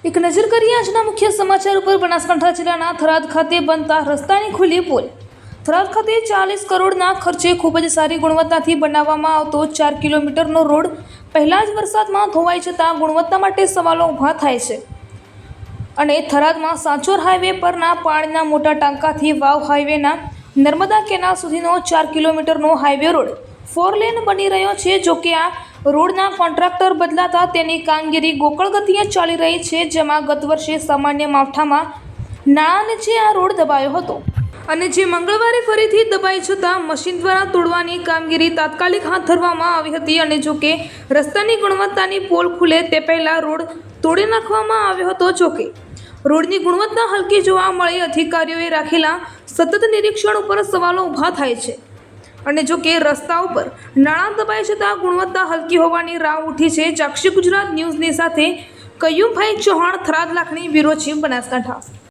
એક નજર કરીએ આજના મુખ્ય સમાચાર ઉપર। બનાસકાંઠા જિલ્લાના થરાદ ખાતે બનતા રસ્તાની ખુલ્લી પોલ। થરાદ ખાતે 40 કરોડના ખર્ચે ખૂબ જ સારી ગુણવત્તાથી બનાવવામાં આવતો 4 કિલોમીટરનો રોડ પહેલા જ વરસાદમાં ધોવાઈ જતા ગુણવત્તા માટે સવાલો ઊભા થાય છે। અને થરાદમાં સાંચોર હાઈવે પરના પાણીના મોટા ટાંકાથી વાવ હાઈવેના નર્મદા કેનાલ સુધીનો 4 કિલોમીટરનો હાઈવે રોડ 4 લેન બની રહ્યો છે। જોકે આ રોડના કોન્ટ્રાક્ટર બદલાતા તેની કામગીરી ગોકળ ગતિએ ચાલી રહી છે, જેમાં ગત વર્ષે સામાન્ય માવઠામાં નાળા નીચે આ રોડ દબાયો હતો અને જે મંગળવારે ફરીથી દબાઈ જતાં મશીન દ્વારા તોડવાની કામગીરી તાત્કાલિક હાથ ધરવામાં આવી હતી। અને જોકે રસ્તાની ગુણવત્તાની પોલ ખુલે તે પહેલાં રોડ તોડી નાખવામાં આવ્યો હતો। જોકે રોડની ગુણવત્તા હલકી જોવા મળી અધિકારીઓએ રાખેલા સતત નિરીક્ષણ ઉપર સવાલો ઊભા થાય છે। અને જો કે રસ્તા ઉપર નાણાં દબાઈ જતાં ગુણવત્તા હલકી હોવાની રાવ ઉઠી છે। સાક્ષી ગુજરાત ન્યૂઝની સાથે કયુમભાઈ ચૌહાણ, થરાદ લાખણી, બ્યુરો ચીફ, બનાસકાંઠા।